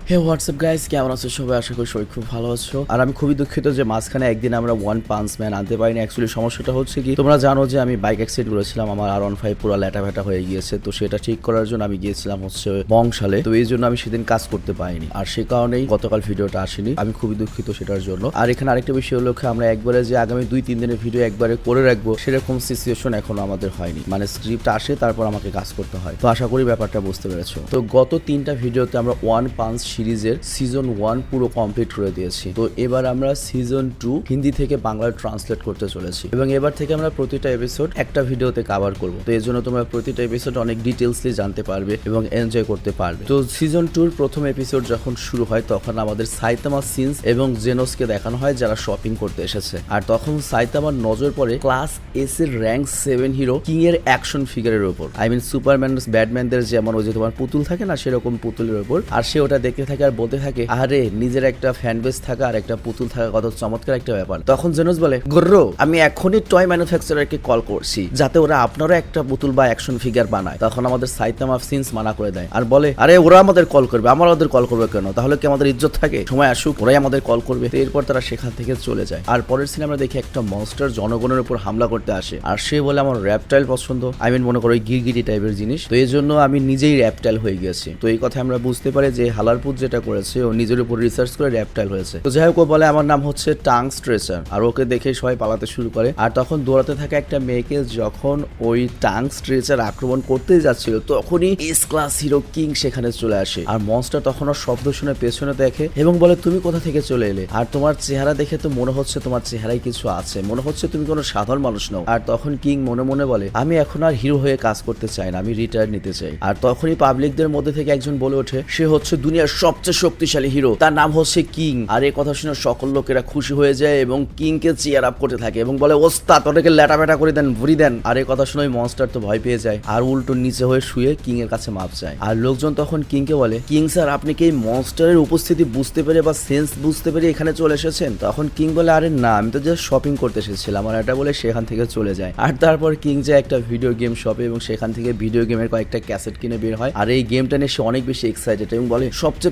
হে WhatsApp guys, কেমন আছো সবাই? আশা করি সবাই খুব ভালো আছো। আর আমি খুবই দুঃখিত যে মাঝখানে একদিন আমরা ওয়ান পাঞ্চ ম্যান আনতে পারিনি। অ্যাকচুয়ালি সমস্যাটা হচ্ছে কি, তোমরা জানো যে আমি বাইক অ্যাক্সিডেন্ট করেছিলাম, আমার R15 পুরো ল্যাটা ভ্যাটা হয়ে গিয়েছে। তো সেটা ঠিক করার জন্য আমি গিয়েছিলাম হচ্ছে বংশালে। তো এই জন্য আমি সেদিন কাজ করতে পারিনি, আর সে কারণেই গতকাল ভিডিওটা আসেনি। আমি খুবই দুঃখিত সেটার জন্য। আর এখানে আরেকটা বিষয় হলো, আমরা একবারে যে আগামী 2-3 দিনের ভিডিও একবারে করে রাখবো সেরকম সিচুয়েশন এখনো আমাদের হয়নি। মানে স্ক্রিপ্ট আসে, তারপর আমাকে কাজ করতে হয়। তো আশা করি ব্যাপারটা বুঝতে পেরেছো। তো গত 3টা ভিডিওতে আমরা ওয়ান পাঞ্চ সিরিজের সিজন 1 পুরো কমপ্লিট করে দিয়েছি। তো এবার আমরা সিজন 2 হিন্দি থেকে বাংলায় ট্রান্সলেট করতে চলেছি, এবং এবার থেকে আমরা প্রতিটা এপিসোড একটা ভিডিওতে কভার করব। তো এর জন্য তোমরা প্রতিটা এপিসোড অনেক ডিটেইলসলি জানতে পারবে এবং এনজয় করতে পারবে। তো সিজন 2 প্রথম এপিসোড যখন শুরু হয়, তখন আমাদের সাইতামা সিনস এবং জেনোসকে দেখানো হয় যারা শপিং করতে এসেছে। আর তখন সাইতামার নজর পড়ে ক্লাস এস এর র্যাঙ্ক 7 হিরো কিং এর অ্যাকশন ফিগারের উপর। আই মিন সুপারম্যান ব্যাটম্যানদের যেমন ওই যে তোমার পুতুল থাকে না, সেরকম পুতুলের উপর। আর সে ওটা দেখতে থাকে আর বলতে থাকে, আরে নিজের একটা ফ্যান বেস থাকা আর একটা পুতুল থাকা কত চমৎকার একটা ব্যাপার। তখন জেনোস বলে, গর্রো, আমি এখনই টয় ম্যানুফ্যাকচারারকে কল করছি যাতে ওরা আপনারও একটা পুতুল বা অ্যাকশন ফিগার বানায়। তখন আমাদের সাইতামা সিনস মানা করে দেয় আর বলে, আরে ওরা আমাদের কল করবে, আমরা ওদের কল করবে কেন? তাহলে কি আমাদের ইজ্জত থাকে? সময় আসুক, ওরাই আমাদের কল করবে। এরপর তারা সেখান থেকে চলে যায়। আর পরের সিনে আমরা দেখি একটা মনস্টার জনগণের উপর হামলা করতে আসে। আর সে বলে, আমার র্যাপটাইল পছন্দ, আই মিন মনে করো ওই গিরগিটি টাইপের জিনিস। তো এই জন্য আমি নিজেই র্যাপটাইল হয়ে গেছি। তো এই কথা আমরা বুঝতে পারি যে হালারপুত যেটা করেছে, ও নিজের উপর রিসার্চ করে র্যাপটাইল হয়েছে। তো যাই হোক, ও বলে আমার নাম হচ্ছে টাং স্ট্রেচার। আর ওকে দেখে সবাই পালাতে শুরু করে। আর তখন দৌড়াতে থাকা একটা মেয়েকে যখন ওই টাং স্ট্রেচার আক্রমণ করতে যাচ্ছিল, তখনই এস ক্লাস হিরো কিং সেখানে চলে আসে। আর মনস্টার তখন ওর শব্দ শুনে পেছনে দেখে এবং বলে, তুমি কোথা থেকে চলে এলে? আর তোমার চেহারা দেখে তো মনে হচ্ছে তোমার চেহারায় কিছু আছে, মনে হচ্ছে তুমি কোনো সাধারণ মানুষ নও। আর তখন কিং মনে মনে বলে, আমি এখন আর হিরো হয়ে কাজ করতে চাই না, আমি রিটায়ার নিতে চাই। আর তখনই পাবলিকদের মধ্যে থেকে একজন বলে ওঠে, সে হচ্ছে দুনিয়ার সবচেয়ে শক্তিশালী হিরো, তার নাম হচ্ছে কিং। আর এই কথা শুনে সকল লোকেরা খুশি হয়ে যায় এবং কিং কে চিয়ার আপ করতে থাকে এবং বলে, ওস্তাদ ওটাকে ল্যাটা ব্যাটা করে দেন, ভুরি দেন। আর এই কথা শুনে মনস্টার তো ভয় পেয়ে যায় আর উল্টো নিচে হয়ে শুয়ে কিং এর কাছে মাপ চায়। আর লোকজন তখন কিং কে বলে, কিং স্যার, আপনি কি এই মনস্টারের উপস্থিতি বুঝতে পেরে বা সেন্স বুঝতে পেরে এখানে চলে এসেছেন? তখন কিং বলে, আরে না, আমি তো জাস্ট শপিং করতে এসেছিলাম। আর এটা বলে সেখান থেকে চলে যায়। আর তারপর কিং যায় একটা ভিডিও গেম শপে এবং সেখান থেকে ভিডিও গেমের কয়েকটা ক্যাসেট কিনে বের হয়। আর এই গেমটা নিয়ে সে অনেক বেশি এক্সাইটেড এবং বলে,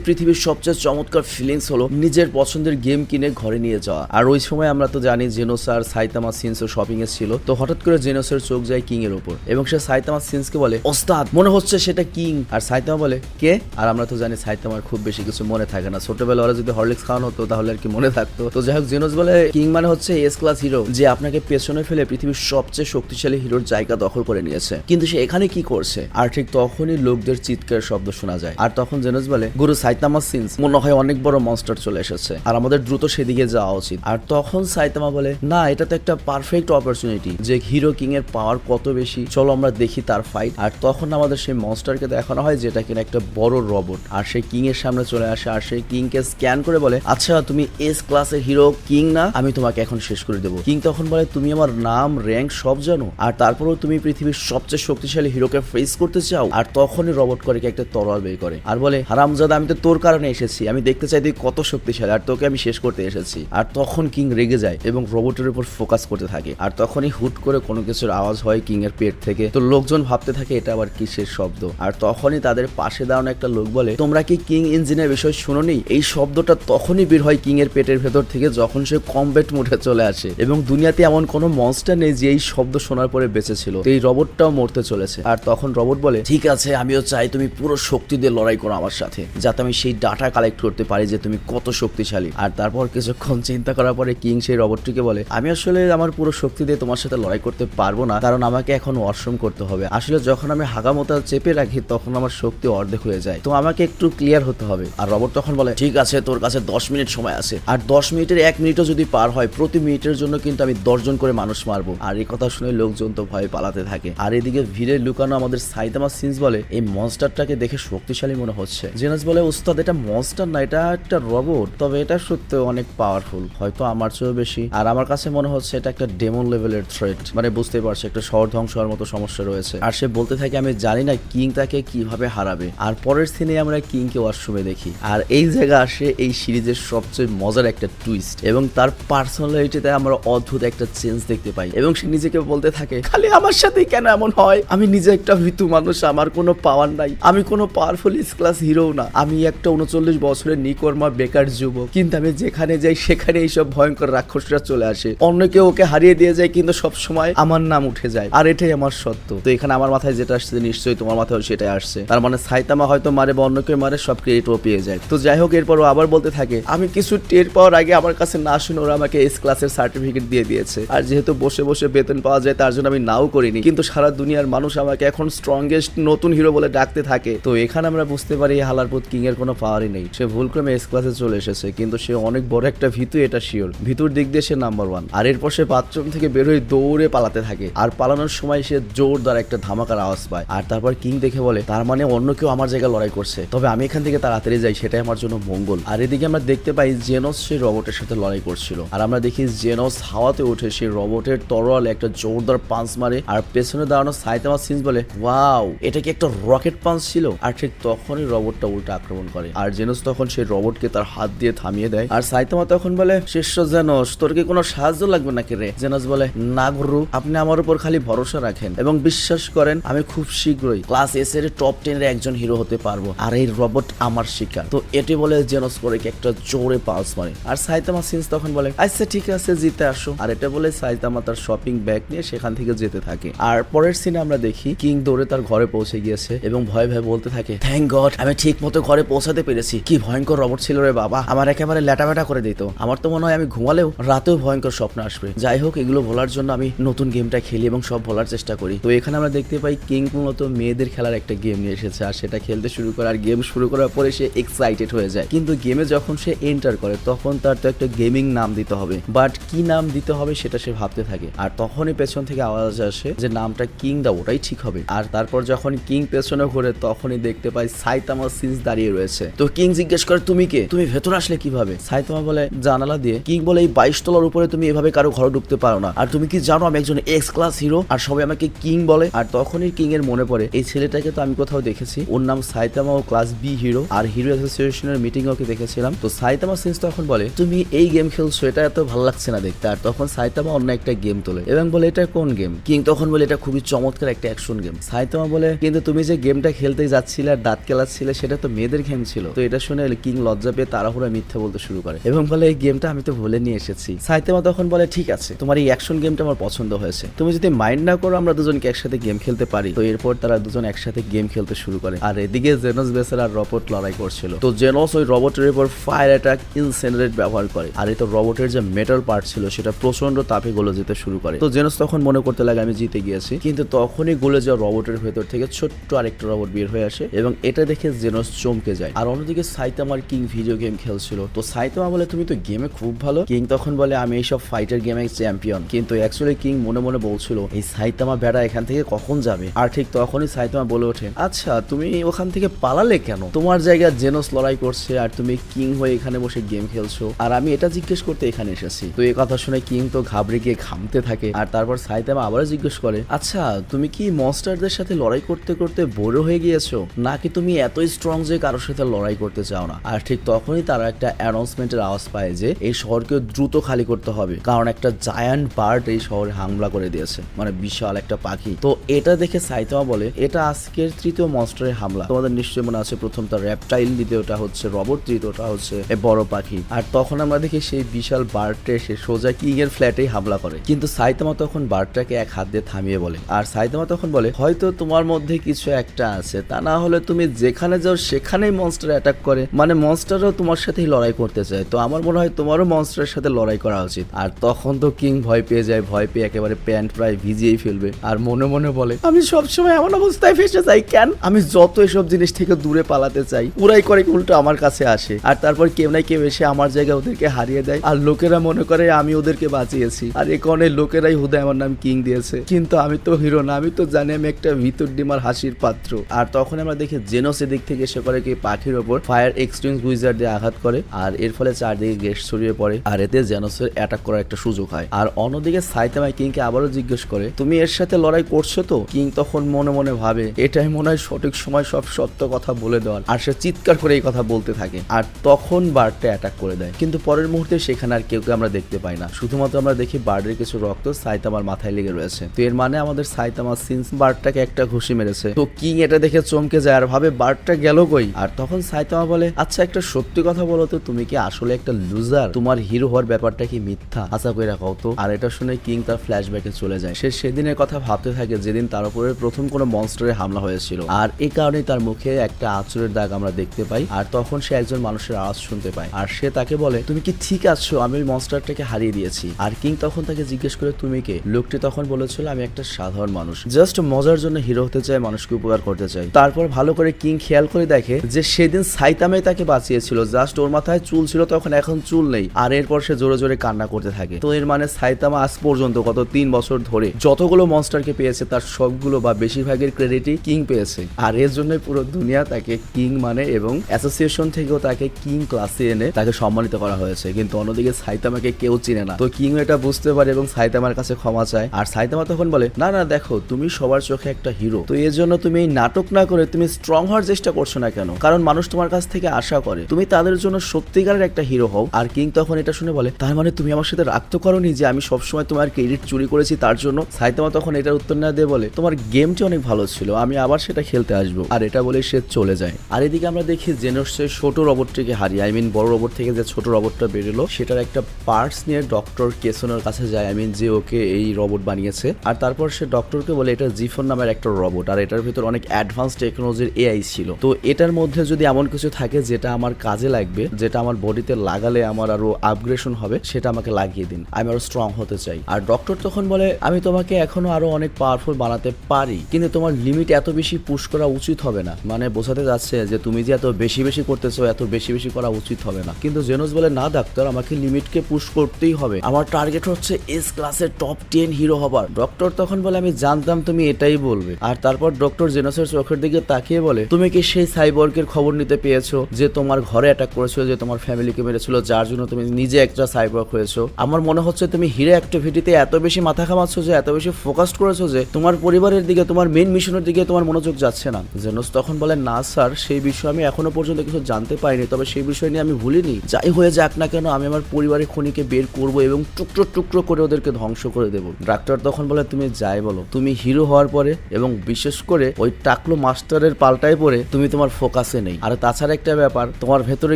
পৃথিবীর সবচেয়ে চমৎকার ফিলিংস হলো নিজের পছন্দের গেম কিনে ঘরে নিয়ে যাওয়া। আর ওই সময় আমরা তো জানি জেনোস আর সাইতামা সিনসও শপিং এ ছিল। তো হঠাৎ করে জেনোসের চোখ যায় কিং এর উপর এবং সে সাইতামা সিনসকে বলে, ওস্তাদ মনে হচ্ছে সেটা কিং। আর সাইতামা বলে, কে? আর আমরা তো জানি সাইতামার খুব বেশি কিছু মনে থাকে না। ছোটবেলা ওরা যদি হরলিক্স খাওয়ানো হতো তাহলে আর কি মনে থাকতো। তো যাই হোক, জেনোস বলে, কিং মানে হচ্ছে এস ক্লাস হিরো, যে আপনাকে পেছনে ফেলে পৃথিবীর সবচেয়ে শক্তিশালী হিরোর জায়গা দখল করে নিয়েছে, কিন্তু সে এখানে কি করছে? আর ঠিক তখনই লোকদের চিৎকার শব্দ শোনা যায়। আর তখন জেনোস বলে, গুরু সাইতামা সিনস, মনে হয় অনেক বড় মনস্টার চলে এসেছে আর আমাদের দ্রুত সেদিকে যাওয়া উচিত। আর তখন সাইতামা বলে, না, এটা তো একটা পারফেক্ট অপরচুনিটি যে হিরো কিং এর পাওয়ার কত বেশি, চলো আমরা দেখি তার ফাইট। আর তখন আমাদের সেই মনস্টারকে দেখানো হয় যেটা কিনা একটা বড় রোবট। আর সেই কিং এর সামনে চলে আসে আর সেই কিং কে স্ক্যান করে বলে, আচ্ছা তুমি এস ক্লাসের হিরো কিং না? আমি তোমাকে এখন শেষ করে দেবো। কিং তখন বলে, তুমি আমার নাম র্যাঙ্ক সব জানো, আর তারপরেও তুমি পৃথিবীর সবচেয়ে শক্তিশালী হিরোকে ফেস করতে চাও? আর তখনই রোবট করে একটা তরোয়াল বের করে আর বলে, হারামজাদা, আমি তো তোর কারণে এসেছি, আমি দেখতে চাই তুই কত শক্তিশালী, আর তোকে আমি শেষ করতে এসেছি। আর তখন কিং রেগে যায় এবং রোবটের উপর ফোকাস করতে থাকে। আর তখনই হুট করে কোনো কিছুর আওয়াজ হয় কিং এর পেট থেকে। তো লোকজন ভাবতে থাকে এটা আবার কিসের শব্দ। আর তখনই তাদের পাশে দাঁড়ানো একটা লোক বলে, তোমরা কি কিং ইঞ্জিনের বিষয় শুনোনি? এই শব্দটা তখনই বের হয় কিং এর পেটের ভেতর থেকে যখন সে কমব্যাট মোডে চলে আসে এবং দুনিয়াতে এমন কোনো মনস্টার নেই যে এই শব্দ শোনার পরে বেঁচে ছিল। তো এই রোবটটাও মরতে চলেছে। আর তখন রোবট বলে, ঠিক আছে, আমিও চাই তুমি পুরো শক্তি দিয়ে লড়াই করো আমার সাথে, যাতে আমি সেই ডাটা কালেক্ট করতে পারি যে তুমি কত শক্তিশালী। আর তারপর কিছুক্ষণ চিন্তা করার পরে কিং সেই রোবটটিকে বলে, আমি আসলে আমার পুরো শক্তি দিয়ে তোমার সাথে লড়াই করতে পারবো না, কারণ আমাকে এখন ওয়াশরুম করতে হবে। আসলে যখন আমি হাগামোতা চেপে রাখি তখন আমার শক্তি অর্ধেক হয়ে যায়, তো আমাকে একটু ক্লিয়ার হতে হবে। আর রোবট তখন বলে, ঠিক আছে, তোর কাছে 10 মিনিট সময় আছে, আর 10 মিনিটের 1 মিনিটও যদি পার হয়, প্রতি মিনিটের জন্য কিন্তু আমি 10 জন করে মানুষ মারবো। আর এই কথা শুনে লোকজন তো ভয়ে পালাতে থাকে। আর এদিকে ভিড়ে লুকানো আমাদের সাইতামা সিনস বলে, এই মনস্টারটাকে দেখে শক্তিশালী মনে হচ্ছে। জেনাস বলে, উস্তাদ এটা মনস্টার না, এটা একটা রোবট, তবে এটা সত্যি অনেক পাওয়ারফুল, হয়তো আমার চেয়েও বেশি। আর আমার কাছে মনে হচ্ছে এটা একটা ডেমন লেভেলের থ্রেট, মানে বুঝতে পারছে একটা শহর ধ্বংস হওয়ার মতো সমস্যা রয়েছে। আর সে বলতে থাকে, আমি জানি না কিং তাকে কিভাবে হারাবে। আর পরের সিনে আমরা কিং কে ওয়াশরুমে দেখি। আর এই জায়গা আসে এই সিরিজের সবচেয়ে মজার একটা টুইস্ট এবং তার পার্সোনালিটিতে আমরা অদ্ভুত একটা চেঞ্জ দেখতে পাই এবং সে নিজেকে বলতে থাকে, খালি আমার সাথেই কেন এমন হয়? আমি নিজে একটা ভীতু মানুষ, আমার কোনো পাওয়ার নাই, আমি কোনো পাওয়ারফুল এস ক্লাস হিরো না, আমি একটা 39 বছরের নিকর্মা বেকার যুবক, কিন্তু আমি যেখানে যাই সেখানে এইসব ভয়ঙ্কর রাক্ষসরা চলে আসে। অন্য কেউ ওকে হারিয়ে দিয়ে যায় কিন্তু সবসময় আমার নাম উঠে যায়, আর এটাই আমার সত্য। তো এখানে আমার মাথায় যেটা আসছে নিশ্চয়ই তোমার মাথায় সেটাই আসছে। তার মানে সাইতামা হয়তো মারে বা অন্য কেউ মারে, সব ক্রেডিটও পেয়ে যায়। তো যাই হোক, এরপরও আবার বলতে থাকে আমি কিছু টের পাওয়ার আগে আমার কাছে না শুনে ওরা আমাকে এস ক্লাসের সার্টিফিকেট দিয়ে দিয়েছে, আর যেহেতু বসে বসে বেতন পাওয়া যায় তার জন্য আমি নাও করিনি, কিন্তু সারা দুনিয়ার মানুষ আমাকে এখন স্ট্রংগেস্ট নতুন হিরো বলে ডাকতে থাকে। তো এখানে আমরা বুঝতে পারি হালারপুত কিং এর কোনো পাওয়ারই নেই। সে ভুলক্রমে এস ক্লাসে চলে এসেছে, কিন্তু সে অনেক বড় একটা ভীতু, এটা শিওর। ভিতুর দিক দিয়ে সে নাম্বার 1। আর এরপর সে বাথরুম থেকে বের হয়ে দৌড়ে পালাতে থাকে, আর পালানোর সময় সে জোরদার একটা ধামাকার আওয়াজ পায়। আর তারপর কিং দেখে বলে তার মানে অন্য কেউ আমার জায়গায় লড়াই করছে, তবে আমি এখান থেকে তাড়াতাড়ি যাই, সেটাই আমার জন্য মঙ্গল। আর এদিকে আমরা দেখতে পাই জেনোস সেই রবটের সাথে লড়াই করছিল, আর আমরা দেখি জেনোস হাওয়াতে উঠে সেই রবটের তরোয়ালে একটা জোরদার পাঞ্চ মারে, আর পেছনে দাঁড়ানো সাইতামা সিন্স বলে ওয়াও, এটা কি একটা রকেট পাঞ্চ ছিল? আর ঠিক তখনই রবটটা উল্টা আক্রমণ করে, আর জেনোস তখন সেই রবটকে তার হাত দিয়ে থামিয়ে দেয়। আর সাইতামা তখন বলে শিষ্য জেনোস, তোর কি কোনো সাহায্য লাগবে নাকি রে? জেনোস বলে না গুরু, আপনি আমার উপর খালি ভরসা রাখেন এবং বিশ্বাস করেন আমি খুব শীঘ্রই ক্লাস এস এর টপ 10 এর একজন হিরো হতে পারবো, আর এই রবট আমার শিকার। তো এটি বলে জেনোস করে কি একটা জোরে পালস মারে, আর সাইতামা সিন্স তখন বলে আচ্ছা ঠিক আছে জিতে আসো। আর এটা বলে সাইতামা তার শপিং ব্যাগ নিয়ে সেখান থেকে যেতে থাকে। আর পরের সিনে আমরা দেখি কিং দৌড়ে তার ঘরে পৌঁছে গিয়েছে এবং ভয়ে ভয়ে বলতে থাকে থ্যাংক গড আমি ঠিক মতো ঘরে পৌঁছাতে পেরেছি। কি ভয়ঙ্কর রবট ছিল রে বাবা, আমার একেবারে ল্যাটাব্যাটা করে দিত। আমার তো মনে হয় আমি ঘুমালেও রাতেও ভয়ঙ্কর স্বপ্ন আসবে। যাই হোক, এগুলো ভোলার জন্য আমি নতুন গেমটা খেলি এবং সব ভোলার চেষ্টা করি। তো এখানে আমরা দেখতে পাই কিং মূলত মেয়েদের খেলার একটা গেম নিয়ে এসেছে, আর সেটা খেলতে শুরু করে, আর গেম শুরু করার পরে সে এক্সাইটেড হয়ে যায়। কিন্তু গেমে যখন সে এন্টার করে তখন তার তো একটা গেমিং নাম দিতে হবে, বাট কি নাম দিতে হবে সেটা সে ভাবতে থাকে। আর তখনই পেছন থেকে আওয়াজ আসে যে নামটা কিং দাও, ওটাই ঠিক হবে। আর তারপর যখন কিং পেছনে ঘুরে তখনই দেখতে পাই সাইতামা সিন্স দাঁড়িয়ে রয়েছে। তো কিং জিজ্ঞেস করে তুমি কে, তুমি ভেতরে আসলে কিভাবে? সাইতামা বলে জানালা দিয়ে। কিং বলে এই 22 তলার উপরে তুমি এভাবে কারো ঘরে ঢুকতে পারো না, আর তুমি কি জানো আমি একজন এক্স ক্লাস হিরো, আর সবাই আমাকে কিং বলে। আর তখনই কিং এর মনে পড়ে এই ছেলেটাকে তো আমি কোথাও দেখেছি, ওর নাম সাইতামা, ও ক্লাস বি হিরো, আর হিরো অ্যাসোসিয়েশনের মিটিং ওকে দেখেছিলাম। তো সাইতামা সিন্স তখন বলে তুমি এই গেম খেলছো, এটা এত ভালো লাগছে না দেখতে। আর তখন সাইতামা অন্য একটা গেম তোলে এবং বলে এটা কোন গেম? কিং তখন বলে এটা খুবই চমৎকার একটা অ্যাকশন গেম। সাইতামা বলে কিন্তু তুমি যে গেমটা খেলতে যাচ্ছিলে আর দাঁত কেলাচ্ছিলে সেটা তো মেয়েদের গেম ছিল। তো এটা শুনে কিং লজ্জা পেয়ে তাড়াহুড়া মিথ্যা বলতে শুরু করে এবং বলে এই গেমটা আমি তো ভুলে নিয়ে এসেছি। সাইতামা তখন বলে ঠিক আছে, তোমার এই অ্যাকশন গেমটা আমার পছন্দ হয়েছে, তুমি যদি মাইন্ড না করো আমরা দুজনকে একসাথে গেম খেলতে পারি। তো এরপর তারা দুজন একসাথে গেম খেলতে শুরু করে। আর এদিকে জেনোস বেসের আর রবট লড়াই করছিল। তো জেনোস ওই রবটের উপর ফায়ার অ্যাটাক ইনসেনারেট ব্যবহার করে, আর এই তো রবটের যে মেটাল পার্ট ছিল সেটা প্রচন্ড তাপে গলে যেতে শুরু করে। তো জেনোস তখন মনে করতে লাগে আমি জিতে গিয়েছি, কিন্তু তখনই গলে যাওয়া রবটের ভেতর থেকে ছোট্ট আরেকটা রবট বের হয়ে আসে এবং এটা দেখে জেনোস চমকে যায়। আর অন্যদিকে সাইতামার কিং ভিডিও গেম খেলছিল। তো সাইতামা বলে তুমি তো গেমে খুব ভালো। কিং তখন বলে আমি এইসব ফাইটার গেমে চ্যাম্পিয়ন, কিন্তু অ্যাকচুয়ালি কিং মনে মনে বলছিল এই সাইতামা বেড়া এখান থেকে কখন যাবে। আর ঠিক তখনই সাইতামা বলে ওঠে আচ্ছা তুমি ওখান থেকে পালালে কেন? তোমার জায়গায় জেনোস লড়াই করছে আর তুমি কিং হয়ে এখানে বসে গেম খেলছো, আর আমি এটা জিজ্ঞেস করতে এখানে এসেছি। তো এই কথা শুনে কিং তো ঘাবড়ে গিয়ে ঘামতে থাকে। আর তারপর সাইতামা আবারও জিজ্ঞেস করে আচ্ছা তুমি কি মনস্টারদের সাথে লড়াই করতে করতে বোর হয়ে গিয়েছো, নাকি তুমি এতই স্ট্রং যে কারোর সাথে লড়াই করতে চাও না? আর ঠিক তখনই তারা একটা অ্যানাউন্সমেন্টের আওয়াজ পায় যে এই শহরকে দ্রুত খালি করতে হবে, কারণ একটা জায়ান্ট বার্ড এই শহরে হামলা করে দিয়েছে, মানে বিশাল একটা পাখি। তো এটা দেখে সাইতামা বলে এটা আজকের তৃতীয় মনস্টারের হামলা। তোমাদের নিশ্চয়ই মনে আছে প্রথমটা র্যাপটাইল, দ্বিতীয়টা হচ্ছে রবট, তৃতীয়টা হচ্ছে বড় পাখি। আর তখন আমরা দেখি সেই বিশাল বার্ডটা এসে সোজা কিং এর ফ্ল্যাটেই হামলা করে, কিন্তু সাইতামা তখন বার্ডটাকে এক হাত দিয়ে থামিয়ে বলে। আর সাইতামা তখন বলে হয়তো তোমার মধ্যে কিছু একটা আছে, তা না হলে তুমি যেখানে যাও সেখানেই মনস্টার অ্যাটাক করে, মানে মনস্টারও তোমার সাথেই লড়াই করতে চায়। তো আমার মনে হয় তোমারও মনস্টারের সাথে লড়াই করা উচিত। আর তখন তো কিং ভয় পেয়ে যায়, ভয় পেয়ে একেবারে প্যান্ট প্রায় ভিজিয়েই ফেলবে। আর মনে মনে বলে আমি সবসময় এমন অবস্থায় ফেসে যাই কেন? আমি যত এসব জিনিস থেকে দূরে পালাতে চাই ওরাই করে উল্টো আমার কাছে আসে, আর তারপর কেউ না কেউ এসে আমার জায়গায় ওদেরকে হারিয়ে দেয়, আর লোকেরা মনে করে আমি ওদেরকে বাঁচিয়েছি। আর এ কারণে লোকেরাই হুদা আমার নাম কিং দিয়েছে, কিন্তু আমি তো হিরো না, আমি তো জানি আমি একটা ভিতর ডিমার হাসির পাত্র। আর তখন আমরা দেখি জেনোস এদিক থেকে এসে করে কি পাখির ওপর ফায়ার এক্সট্রিম উইজার্ড দিয়ে আঘাত করে, আর এর ফলে চারদিকে গ্যাস ছড়িয়ে পড়ে, আর এতে জেনোসের অ্যাটাক করার একটা সুযোগ হয়। আর অন্যদিকে সাইতামা কিংকে আবারও জিজ্ঞেস করে তুমি এর সাথে লড়াই করছো তো? কিং তখন মনে মনে ভাবে এটাই মনে হয় সঠিক সময় সব সত্য কথা বলে দেওয়ার, আর সে চিৎকার করে এই কথা বলতে থাকে। আর তখন বার্ডটা অ্যাটাক করে দেয়, কিন্তু পরের মুহূর্তে সেখানে আর কেউকে আমরা দেখতে পাই না, শুধুমাত্র আমরা দেখি বার্ডের কিছু রক্ত সাইতামার মাথায় লেগে রয়েছে। তো এর মানে আমাদের সাইতামা সিন্স বার্ডটাকে একটা ঘুষি মেরেছে। তো কিং এটা দেখে চমকে যায় আর ভাবে বার্ডটা গেল কই। আর তখন সাইতামা বলে, আচ্ছা একটা সত্যি কথা বলো তো, তুমি কি আসলে একটা লুজার? তোমার হিরো হওয়ার ব্যাপারটা কি মিথ্যা? আশা করে রাখাও তো। আর এটা শুনে কিং তার ফ্ল্যাশব্যাকে চলে যায়। সে সেদিনের কথা ভাবতে থাকে যেদিন তার উপরে প্রথম কোনো মনস্টারের হামলা হয়েছিল, আর এই কারণেই তার মুখে একটা আঁচড়ের দাগ আমরা দেখতে পাই। আর তখন সে একজন মানুষের আওয়াজ শুনতে পায়, আর সে তাকে বলে, তুমি কি ঠিক আছো? আমি ওই মনস্টারটাকে হারিয়ে দিয়েছি। আর কিং তখন তাকে জিজ্ঞেস করে, তুমি কে? লোকটি তখন বলেছিল, আমি একটা সাধারণ মানুষ, জাস্ট মজার জন্য হিরো হতে চাই, মানুষকে উপকার করতে চাই। তারপর ভালো করে কিং খেয়াল করে দেখে যে সেদিন সাইতামাই তাকে বাঁচিয়েছিল, জাস্ট ওর মাথায় চুল ছিল তখন, এখন চুল নেই। আর এরপর সে জোরে জোরে কান্না করতে থাকে। তো এর মানে সাইতামা আজ পর্যন্ত গত 3 বছর ধরে যতগুলো মনস্টারকে পেয়েছে তার সবগুলো বা বেশিরভাগের ক্রেডিটই কিং পেয়েছে। আর এর জন্যই পুরো দুনিয়া তাকে কিং মানে, এবং অ্যাসোসিয়েশন থেকেও তাকে কিং ক্লাসে এনে তাকে সম্মানিত করা হয়েছে। কিন্তু অন্যদিকে সাইতামাকে কেউ চিনে না। তো কিং এটা বুঝতে পারে এবং সাইতামার কাছে ক্ষমা চায়। আর সাইতামা তখন বলে, না না দেখো, তুমি সবার চোখে একটা হিরো, তো এর জন্য তুমি এই নাটক না করে তুমি স্ট্রং হওয়ার চেষ্টা করছো না কেন? কারণ মানুষ তোমার কাছ থেকে আশা করে তুমি তাদের জন্য সত্যিকারের একটা হিরো হও। আর কিং তখন এটা শুনে বলে, তার মানে তুমি আমার সাথে রাগ তো করোনি যে আমি সবসময় তোমার ক্রেডিট চুরি করেছি তার জন্য? সাইতামা তখন এটার উত্তর না দিয়ে বলে, তোমার গেমটি অনেক ভালো ছিল, আমি আবার সেটা খেলতে আসবো। আর এটা বলে সে চলে যায়। আর এদিকে আমরা দেখি জেনোস ছোট রোবটটিকে হারিয়ে, বড় রোবট থেকে যে ছোট রোবটটা বেরোলো সেটার একটা পার্টস নিয়ে ডক্টর কেসনের কাছে যায়, যে ওকে এই রোবট বানিয়েছে। আর তারপর সে ডক্টরকে বলে, এটা জিফোন নামের একটা রোবট, আর এটার ভিতর অনেক অ্যাডভান্স টেকনোলজির এআই ছিল। তো এটার মধ্যে যদি এমন কিছু থাকে যেটা আমার কাজে লাগবে, যেটা আমার বডিতে লাগালে আমার আরো আপগ্রেশন হবে, সেটা আমাকে লাগিয়ে দিন, আমি আরো স্ট্রং হতে চাই। আর ডক্টর তখন বলে, আমি তোমাকে এখনো আরো অনেক পাওয়ারফুল বানাতে পারি, কিন্তু তোমার লিমিট এত বেশি পুশ করা উচিত হবে না। মানে বোঝাতে যাচ্ছে যে তুমি যে এত বেশি বেশি করতেছো, এত বেশি বেশি করা উচিত হবে না। কিন্তু জেনোস বলে, না ডাক্তার, আমাকে লিমিটকে পুশ করতেই হবে, আমার টার্গেট হচ্ছে এস ক্লাসের টপ 10 হিরো হবার। ডক্টর তখন বলে, আমি জানতাম তুমি এটাই বলবে। আর তারপর ডক্টর জেনোসের চোখের দিকে তাকিয়ে বলে, তুমি কি সেই সাইবর্গের খবর নিতে পেয়েছো যে তোমার ঘরে অ্যাটাক করেছিল, যে তোমার ফ্যামিলিকে মেরেছিল, যার জন্য তুমি নিজে একটা সাইবর্গ হয়েছো? আমার মনে হচ্ছে তুমি হিরো অ্যাক্টিভিটিতে এত বেশি মাথা ঘামাচ্ছ, যে এত বেশি ফোকাসড করেছো যে তোমার পরিবারের দিকে, তোমার মেইন মিশনের দিকে তোমার মনোযোগ যাচ্ছে না। জেনোস তখন বলে, না স্যার, সেই বিষয়ে আমি এখনো পর্যন্ত কিছু জানতে পারিনি, তবে সেই বিষয় নিয়ে আমি ভুলিনি। যাই হয়ে যাক না কেন, আমি আমার পরিবারের খুনিকে বের করব এবং টুকরো টুকরো করে ওদেরকে ধ্বংস করে দেবো। ডাক্তার তখন বলে, তুমি যাই বলো, তুমি হিরো হওয়ার পরে এবং বিশেষ করে ওই টাকলো মাস্টারের পাল্টায় পরে তুমি তোমার ফোকাসে নেই। আর তাছাড়া একটা ব্যাপার, তোমার ভেতরে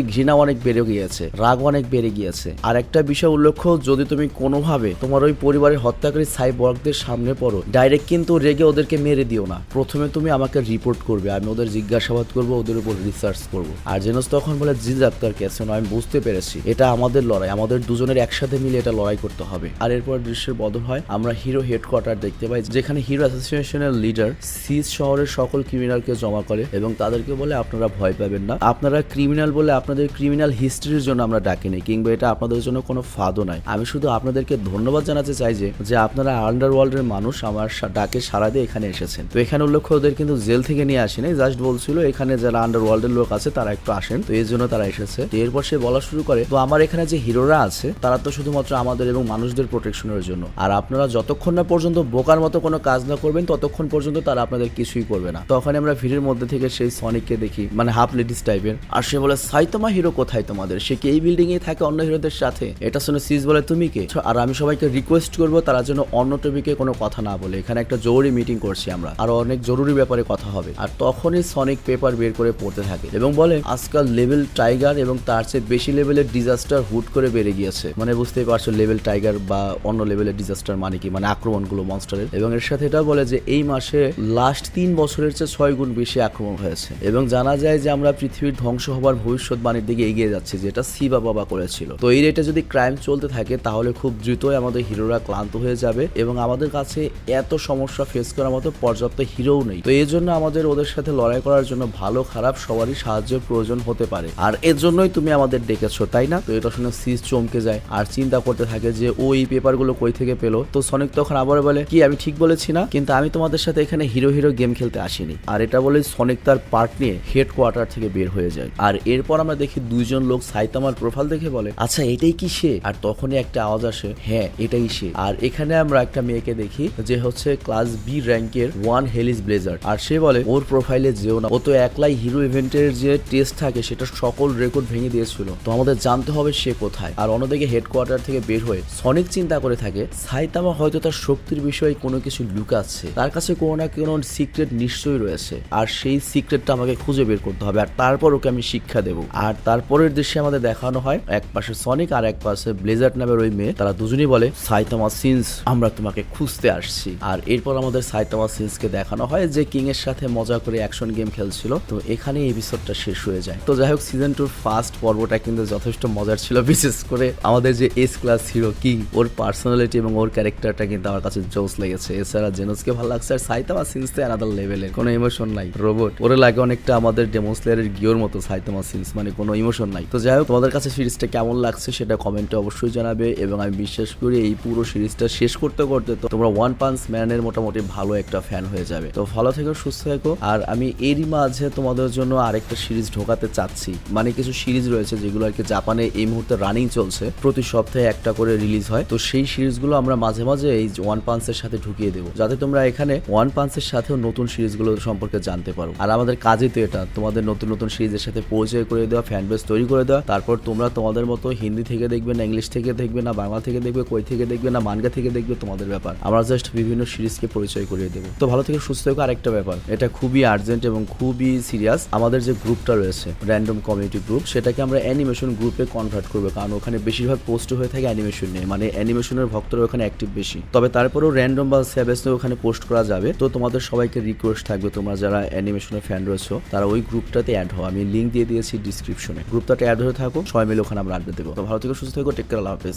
ঘৃণা অনেক বেড়ে গিয়েছে, রাগ অনেক বেড়ে গিয়েছে। আর একটা বিষয় উল্লেখ্য, যদি তুমি কোনোভাবে তোমার ওই পরিবারের হত্যাকারী সাইবর্গদের সামনে পড়ো, ডাইরেক্ট কিন্তু রেগে ওদেরকে মেরে দিও না, প্রথমে তুমি আমাকে রিপোর্ট করবে, আমি ওদের জিজ্ঞাসাবাদ করবো, ওদের উপর রিসার্চ করবো। আর জেনোস তখন বলে, জি ডাক্তার কেসন, আমি বুঝতে পেরেছি, এটা আমাদের লড়াই, আমাদের দুজনের একসাথে মিলে এটা লড়াই করতে হবে। আর এরপর দৃশ্যের বদল হয়, আমরা হিরো হেডকোয়ার্টার দেখতে পাই, যেখানে হিরো অ্যাসোসিয়েশনের লিডার সিজ শহরের সকল ক্রিমিনালকে জমা করে এবং তাদেরকে বলে, আপনারা ভয় পাবেন না, আপনারা ক্রিমিনাল বলে আপনাদের ক্রিমিনাল হিস্ট্রির জন্য আমরা ডাকিনি, কিংবা এটা আপনাদের জন্য কোনো ফাঁদও নাই। আমি শুধু আপনাদেরকে ধন্যবাদ জানাতে চাই যে আপনারা আন্ডারওয়ার্ল্ডের মানুষ আমার ডাকে সাড়া দিয়ে এখানে এসেছেন। তো এখানে উল্লেখ্য, ওদের কিন্তু জেল থেকে নিয়ে আসেনি, জাস্ট বলছিল এখানে যারা আন্ডারওয়ার্ল্ডের লোক আছে তারা একটু আসেন, তো এর জন্য তারা এসেছে। এরপর সে বলা শুরু করে, তো আমার এখানে যে হিরোরা আছে তারা তো শুধুমাত্র আমাদের এবং মানুষদের প্রোটেকশনের জন্য, আর আপনারা যতক্ষণ না পর্যন্ত বোকার মতো কোনো কাজ না করবেন ততক্ষণ পর্যন্ত তারা আপনাদের কিছুই করবে না। তখন আমরা ভিড়ের মধ্যে থেকে সেই সনিককে দেখি, মানে হাফ লেডিস টাইপের, আর সে বলে, সাইতামা হিরো কোথায় তোমাদের? সে কি এই বিল্ডিং এ থাকে অন্য হিরোদের সাথে? এটা শুনে সিজ বলে, তুমি কে? আর আমি সবাইকে রিকোয়েস্ট করবো তারা যেন অন্য টপিকে কোনো কথা না বলে, এখানে একটা জরুরি মিটিং করছি আমরা, আর অনেক জরুরি ব্যাপারে কথা হবে। আর তখনই সনিক পেপার বের করে পড়তে থাকে এবং বলে, আজকাল লেভেল টাইগার এবং তার চেয়ে বেশি লেভেলের ডিজাস্টার হুট করে বেড়ে গিয়েছে। মানে বুঝতেই পারছো লেভেল টাইগার বা অন্য লেভেলের ডিজাস্টার মানে কি, মানে আক্রমণগুলো মনস্টারের। এবং এর সাথে এটা বলে যে এই মাসে লাস্ট 3 বছরের চেয়ে 6 গুণ বেশি আক্রমণ হয়েছে, এবং জানা যায় যে আমরা পৃথিবীর ধ্বংস হবার ভবিষ্যৎবাণীর দিকে এগিয়ে যাচ্ছি, যেটা শিবা বাবা করেছিল। তো এই রেটে যদি ক্রাইম চলতে থাকে তাহলে খুব দ্রুতই আমাদের হিরোরা ক্লান্ত হয়ে যাবে এবং আমাদের কাছে এত সমস্যা ফেস করার মতো পর্যাপ্ত হিরোও নেই। তো এই জন্য আমাদের ওদের সাথে লড়াই করার জন্য ভালো খারাপ সবারই সাহায্যের প্রয়োজন হতে পারে, আর এর জন্যই তুমি আমাদের ডেকেছো, তাই না? তো এটা শুনে সিজ চমকে যায় আর চিন্তা করতে থাকে যে ও এই পেপারগুলো কই থেকে পেলো। তো সনিক তখন আবার বলে, কি আমি ঠিক বলেছি না? কিন্তু আমি তোমাদের সাথে এখানে হিরো হিরো গেম খেলতে আসিনি। আর এটা বলে সনিক তার পার্ট নিয়ে হেডকোয়ার্টার থেকে বের হয়ে যায়। আর এরপর আমরা দেখি দুইজন লোক সাইতামার প্রোফাইল দেখে বলে, আচ্ছা এটাই কি সে? আর তখনই একটা আওয়াজ আসে, হ্যাঁ এটাই সে। আর এখানে আমরা একটা মেয়েকে দেখি যে হচ্ছে ক্লাস বি র্যাঙ্কের 1 হেলিস ব্লেজার, আর সে বলে ওর প্রোফাইলে যেও না, ও তো একলাই হিরো ইভেন্টের যে টেস্ট থাকে সেটা সকল রেকর্ড ভেঙে দিয়েছিল, তো আমাদের জানতে হবে সে কোথায়। আর অন্যদিকে হেডকোয়ার্টার থেকে বের হয়ে সনিক চিন্তা করে থাকে, সাইতামা হয়তো তার শক্তির বিষয়ে কোনো কিছু লুকাচ্ছে, তার কাছে কোনো না কোনো সিক্রেট নিশ্চয়ই রয়েছে, আর সেই সিক্রেটটা আমাকে খুঁজে বের করতে হবে, আর তারপর ওকে আমি শিক্ষা দেবো। আর তারপরের দৃশ্যে আমাদের দেখানো হয় এক পাশে সনিক আর এক পাশে ব্লেজার্ড নামের ওই মেয়ে, তারা দুজনই বলে সাইতামা সিন্স আমরা তোমাকে খুঁজতে আসছি। আর এরপর আমাদের সাইতামা সিন্সকে দেখানো হয় যে কিং এর সাথে মজা করে অ্যাকশন গেম খেলছিল। তো এখানে এপিসোডটা শেষ হয়ে যায়। তো যাই হোক, সিজন 2 ফার্স্ট পর্বটা কিন্তু যথেষ্ট মজার ছিল, বিশেষ করে আমাদের যে এস ক্লাস হিরো কিং, ওর পার্সোনালিটি এবং ওর ক্যারেক্টারটা কিন্তু আমার কাছে জোস লেগেছে। এছাড়া জেনোসকে ভালো লাগছে, আর সাইতামা সিন্সতে আলাদা লেভেলের, কোনো ইমোশন নাই, রোবট। ওরে লাগে অনেকটা আমাদের ডেমন স্লেয়ারের গিওর মতো সাইতামা সিন্স, মানে কোনো ইমোশন নাই। তো যাই হোক, তোমাদের কাছে সিরিজটা কেমন লাগছে সেটা কমেন্টে অবশ্যই জানাবে, এবং আমি বিশ্বাস করি এই পুরো সিরিজটা শেষ করতে করতে তো তোমরা ওয়ান পাঞ্চ ম্যানের মোটামুটি ভালো একটা ফ্যান হয়ে যাবে। তো ভালো থেকো, সুস্থ থেকো। আর আমি এরই মাঝে তোমাদের জন্য আরেকটা সিরিজ ঢোকাতে চাচ্ছি, মানে কিছু সিরিজ রয়েছে যেগুলো আর কি জাপানে এই মুহূর্তে রানিং চলছে, প্রতি সপ্তাহে একটা করে রিলিজ হয়। তো সেই সিরিজগুলো আমরা মাঝে মাঝে এই ওয়ান পাঞ্চের সাথে ঢুকিয়ে দেবো, যাতে তোমরা এখানে ওয়ান পাঞ্চের সাথেও নতুন সিরিজগুলো সম্পর্কে জানতে পারো। আর আমাদের কাজই তো এটা, তোমাদের নতুন নতুন সিরিজের সাথে পরিচয় করে দেওয়া, ফ্যান বেস তৈরি করে দেওয়া। তারপর তোমরা তোমাদের মতো হিন্দি থেকে দেখবে না, ইংলিশ থেকে দেখবে না, বাংলা থেকে দেখবে, কই থেকে দেখবে না, মানগা থেকে দেখবে, তোমাদের ব্যাপার। আমরা জাস্ট বিভিন্ন সিরিজকে পরিচয় করিয়ে দেবো। তো ভালো থেকে সুস্থ থেকো। আরেকটা ব্যাপার, এটা খুবই আর্জেন্ট এবং খুবই সিরিয়াস, আমাদের যে গ্রুপটা রয়েছে র্যান্ডম কমিউনিটি গ্রুপ, সেটাকে আমরা অ্যানিমেশন গ্রুপে কনভার্ট করবো, কারণ ওখানে বেশিরভাগ পোস্ট হয়ে থাকে অ্যানিমেশন নিয়ে, মানে অ্যানিমেশনের ভক্তরা ওখানে অ্যাক্টিভ বেশি। তবে তারপরেও র্যান্ডম বা স্যাবেস ওখানে পোস্ট করা যাবে। তো তোমাদের সবাইকে রিকোয়েস্ট থাকবে, তোমরা যারা অ্যানিমেশনের ফ্যান রয়েছো তারা ওই গ্রুপটাতে অ্যাড হও, আমি লিঙ্ক দিয়ে দিয়েছি ডিসক্রিপশনে, গ্রুপটাতে অ্যাড হয়ে থাকো, সবাই মিলে ওখানে আমরা আড্ডা দেবো। তো ভালো থেকে সুস্থ থেকো, টেক কেয়ার, আল্লাহ হাফেজ।